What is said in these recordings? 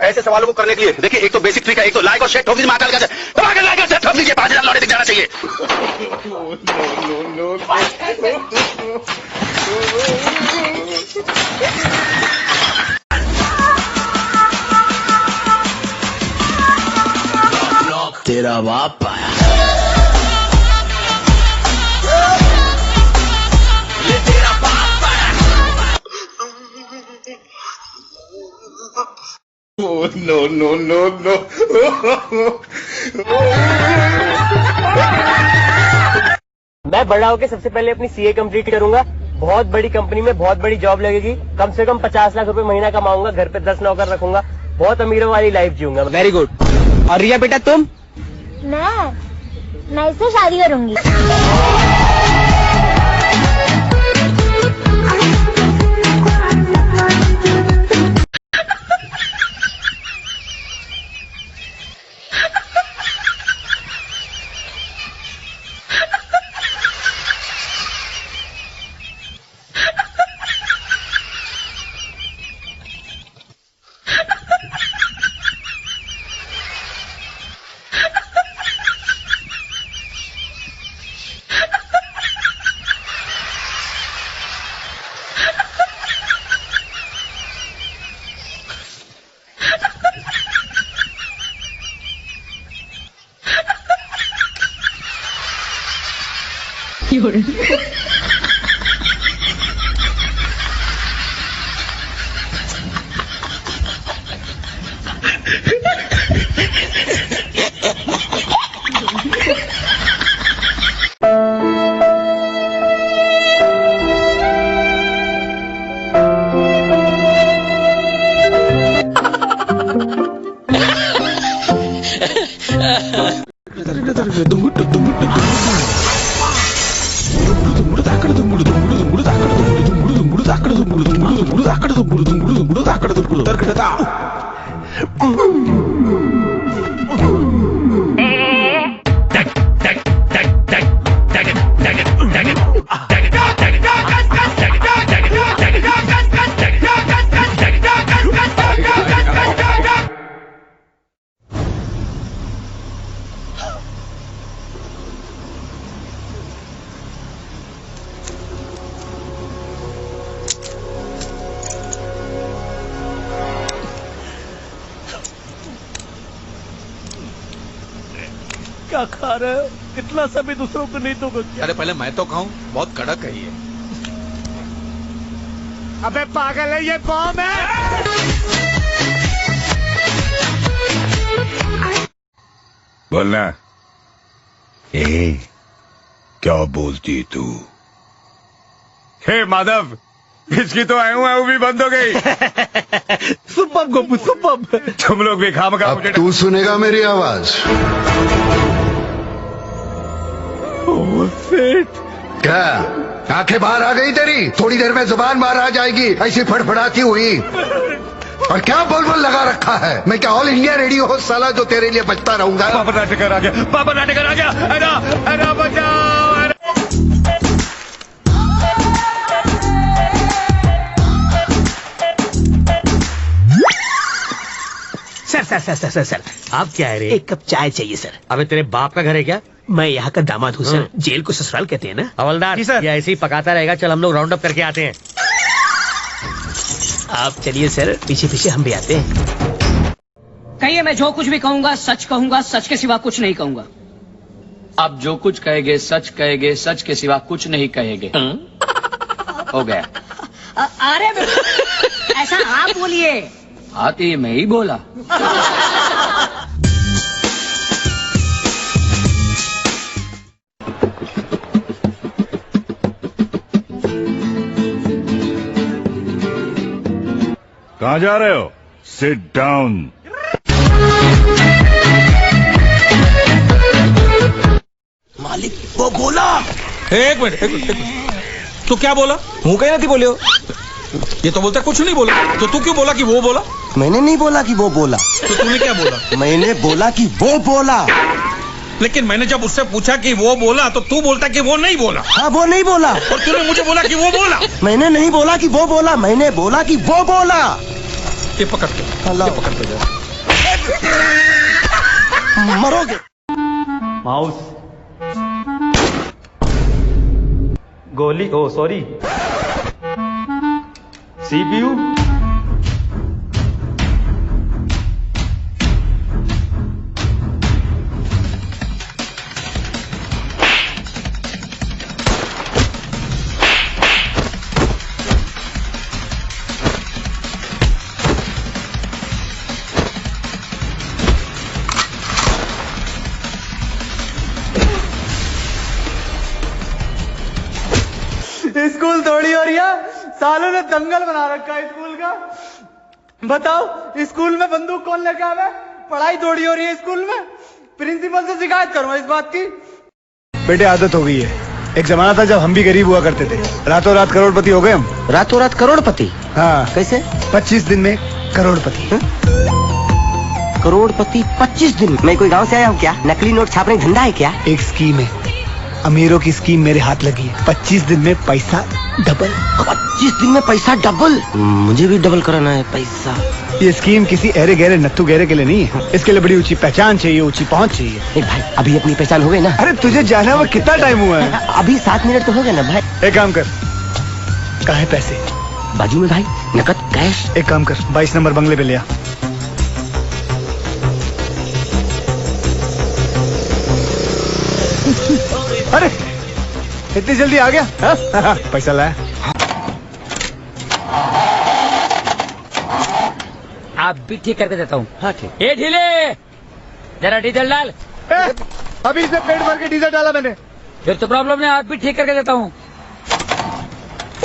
ऐसे सवालों को करने के लिए देखिए, एक तो बेसिक ट्रिक है, एक तो लाइक और शेयर ठोक दीजिए, महाकाल का दबा के लाइक और शेयर ठोक दीजिए, 5000 लौटे दिख जाना चाहिए। तेरा बाप आया, ये तेरा बाप आया। Oh, no, no, no, no. मैं बड़ा होकर सबसे पहले अपनी सीए कंप्लीट करूंगा, बहुत बड़ी कंपनी में बहुत बड़ी जॉब लगेगी, कम से कम 50 लाख रुपए महीना कमाऊंगा, घर पे 10 नौकर रखूंगा, बहुत अमीरों वाली लाइफ जीऊंगा। Very good. और रिया बेटा तुम? मैं इससे शादी करूंगी। क्या खा रहे हो? इतना सभी दूसरों को नहीं दोगे क्या? अरे पहले मैं तो खाऊं, बहुत कड़क है ये। अबे पागल है, ये बॉम्ब है। बोलना। क्या बोलती तू? हे माधव, इसकी तो आयु भी बंद हो गई। Super Gopu super. तुम लोग भी खामखा अब तू सुनेगा मेरी आवाज। क्या आंखें बाहर आ गई तेरी? थोड़ी देर में जुबान बाहर आ जाएगी, ऐसी फड़फड़ाती हुई। और क्या बोल लगा रखा है? मैं क्या ऑल इंडिया रेडियो हो साला जो तेरे लिए बजता रहूंगा? पापा नाटेकर आ गया, पापा नाटेकर आ गया। अरे बचाओ। सर आप क्या है रे? एक कप चाय चाहिए सर। अबे तेरे बाप का घर है क्या? मैं यहाँ का दामाद हूँ सर। जेल को ससुराल कहते हैं ना। हवलदार ये ऐसे ही पकाता रहेगा, चल हम लोग राउंड अप करके आते हैं। आप चलिए सर, पीछे पीछे हम भी आते हैं। कहिए, मैं जो कुछ भी कहूँगा सच कहूँगा, सच के सिवा कुछ नहीं कहूँगा। आप जो कुछ कहेंगे सच कहेंगे, सच के सिवा कुछ नहीं कहेंगे। हो गया। अरे ऐसा आप बोलिए। आती मैं ही बोला। कहाँ जा रहे हो? Sit down. मालिक वो बोला। एक मिनट। तू क्या बोला? मुंह कहीं नहीं बोले हो? ये तो बोलता कुछ नहीं बोला, तो तू क्यों बोला कि वो बोला? मैंने नहीं बोला कि वो बोला। तो तूने क्या बोला? मैंने बोला कि वो बोला। लेकिन मैंने जब उससे पूछा कि वो बोला तो तू बोलता कि वो नहीं बोला। हाँ वो नहीं बोला। और तूने मुझे बोला कि वो बोला। मैंने नहीं बोला कि वो बोला, मैंने बोला कि वो बोला। ये पकड़ के, अल्लाह। ये पकड़ के जा। मरोगे। माउस, गोली, ओ सॉरी, CPU, स्कूल थोड़ी हो रही है, सालों ने दंगल बना रखा है स्कूल का। बताओ स्कूल में बंदूक कौन लेके आवे? पढ़ाई थोड़ी हो रही है स्कूल में। प्रिंसिपल से शिकायत करूंगा इस बात की। बेटे आदत हो गई है। एक जमाना था जब हम भी गरीब हुआ करते थे, रातों रात करोड़पति हो गए हम। रातों रात करोड़पति? हाँ। कैसे? 25 दिन में करोड़पति। करोड़पति 25 दिन? मैं कोई गांव से आया हूँ क्या? नकली नोट छापने का धंधा है क्या? एक स्कीम है, अमीरों की स्कीम मेरे हाथ लगी है। 25 दिन में पैसा डबल। 25 दिन में पैसा डबल? मुझे भी डबल कराना है पैसा। ये स्कीम किसी अरे गहरे नत्थु गहरे के लिए नहीं है। इसके लिए बड़ी ऊंची पहचान चाहिए, ऊंची पहुंच चाहिए। एक भाई अभी अपनी पहचान हो गई ना? अरे तुझे जाना हुआ कितना टाइम हुआ है? अभी 7 मिनट तो हो गए ना भाई। एक काम कर, कहाँ है पैसे? बाजू में भाई, नकद कैश। एक काम कर, 22 नंबर बंगले पे ले आ। अरे इतनी जल्दी आ गया? हाँ? पैसा लाया? आप भी ठीक करके देता हूँ। हाँ ठीक। ये ढीले, जरा डीजल डाल। अभी से पेट भर के डीजल डाला मैंने। फिर तो प्रॉब्लम नहीं, आप भी ठीक करके देता हूँ।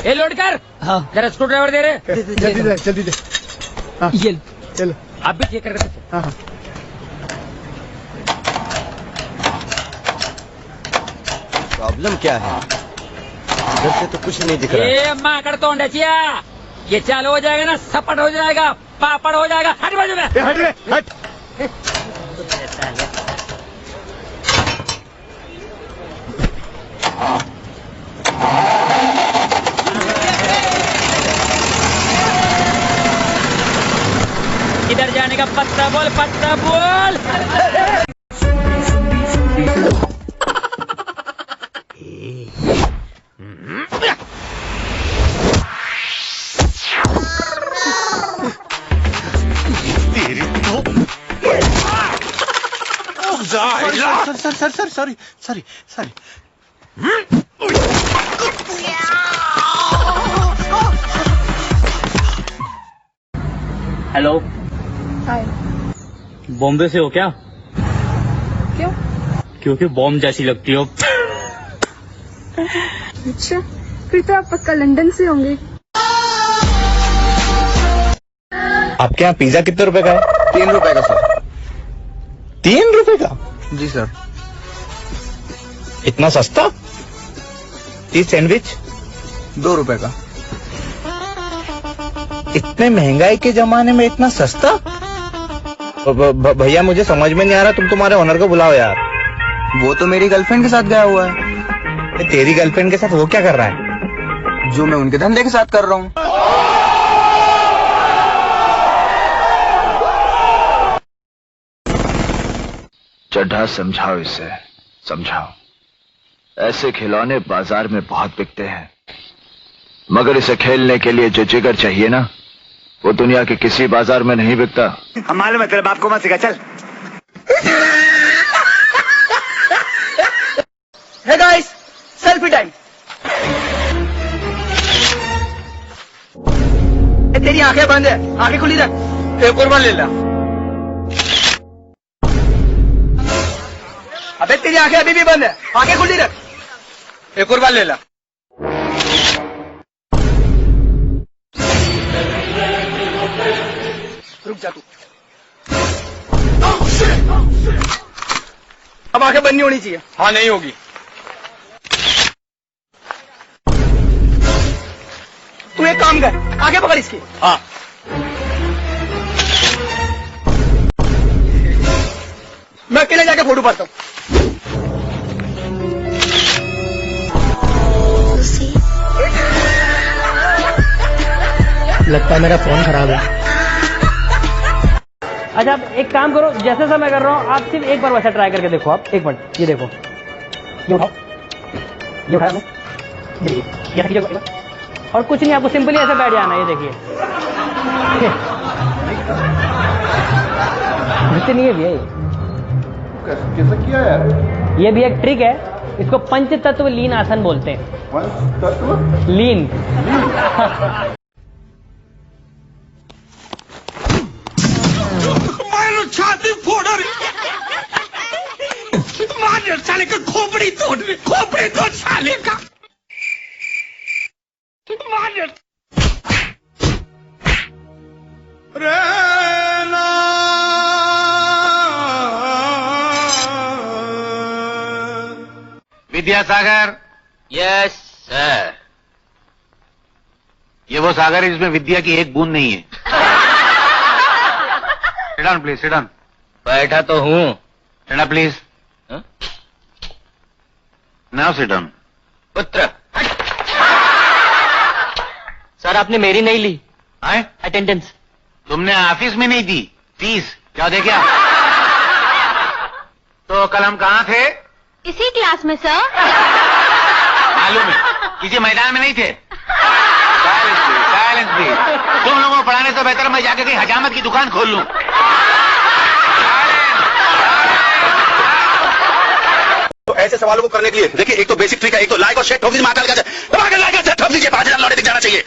ये लोड कर। हाँ। जरा स्क्रू ड्राइवर दे रहे। जल्दी दे, जल्दी दे। हाँ। ये चलो, आप भी ठीक करके देता हूँ। हाँ। प्रॉब्लम क्या है? इधर से तो कुछ नहीं दिख रहा। ये माकड़ तो डचिया, ये चालू हो जाएगा ना, सपट हो जाएगा, पापड़ हो जाएगा। हट बाजू में, हट रे, हट। इधर जाने का पत्ता बोल, पत्ता बोल। सॉरी। हेलो, हाय। बॉम्बे से हो क्या? क्यों? क्योंकि बॉम्ब जैसी लगती हो। अच्छा, फिर तो आप पक्का लंदन से होंगे। आपके यहाँ पिज्जा कितने रुपए का है? 3 रुपए का सर। 3 रुपए का? जी सर। इतना सस्ता? ये सैंडविच 2 रुपए का। इतने महंगाई के जमाने में इतना सस्ता? भैया मुझे समझ में नहीं आ रहा, तुम तुम्हारे ओनर को बुलाओ यार। वो तो मेरी गर्लफ्रेंड के साथ गया हुआ है। तेरी गर्लफ्रेंड के साथ वो क्या कर रहा है? जो मैं उनके धंधे के साथ कर रहा हूँ। चड्ढा समझाओ इसे, समझाओ। ऐसे खिलौने बाजार में बहुत बिकते हैं, मगर इसे खेलने के लिए जो जिगर चाहिए ना, वो दुनिया के किसी बाजार में नहीं बिकता। हम मालूम है, तेरे बाप को मत सिखा, चल। Hey guys, selfie time. तेरी आंखें बंद है, आंखें खुली रख। एक और बार ले ला। अबे तेरी आंखें अभी भी बंद है, आंखें खुली रख। एक और बार ले ला। रुक जा तू। अब आंखें बंद नहीं होनी चाहिए। हाँ नहीं होगी। तू एक काम कर, आगे पकड़ इसकी। हाँ। मैं अकेले जाके फोटो पाता हूँ। लगता है मेरा फोन खराब है। अच्छा आप एक काम करो, जैसे जैसा मैं कर रहा हूँ आप सिर्फ एक बार वैसा ट्राई करके देखो। आप एक मिनट, ये देखो, ये उठाओ, ये उठाया आपने, ये देखिए, ये ऐसा कीजिए एक बार। और कुछ नहीं, आपको सिंपली ऐसे बैठ जाना है, ये देखिए। नहीं है भैया, कैसे किया यार? ये भी एक ट्रिक है, इसको पंच तत्व लीन आसन बोलते हैं। पंच तत्व लीन। मारो छाती फोड़ रही, मार साले का खोपड़ी तोड़ रही, खोपड़ी तोड़ साले का, मार। विद्यासागर। Yes sir. ये वो सागर है जिसमें विद्या की एक बूंद नहीं है। Sit down please, sit down. बैठा तो हूँ। Sit down please. Now sit down. पुत्र। सर आपने मेरी नहीं ली अटेंडेंस। तुमने ऑफिस में नहीं दी फीस, क्या दे क्या? तो कल हम कहाँ थे? इसी क्लास में सर। मालूम है, किसी मैदान में नहीं थे। Silence please, silence please. तुम लोगों को पढ़ाने से बेहतर मैं जाके कहीं हजामत की दुकान खोल लूं। तो ऐसे सवालों को करने के लिए देखिए, एक तो बेसिक ट्रिक है, एक तो लाइक और शेयर ठोक दीजिए, महाकाल का लाइक और शेयर ठोक दीजिए, 5000 लौटे दिख जाना चाहिए।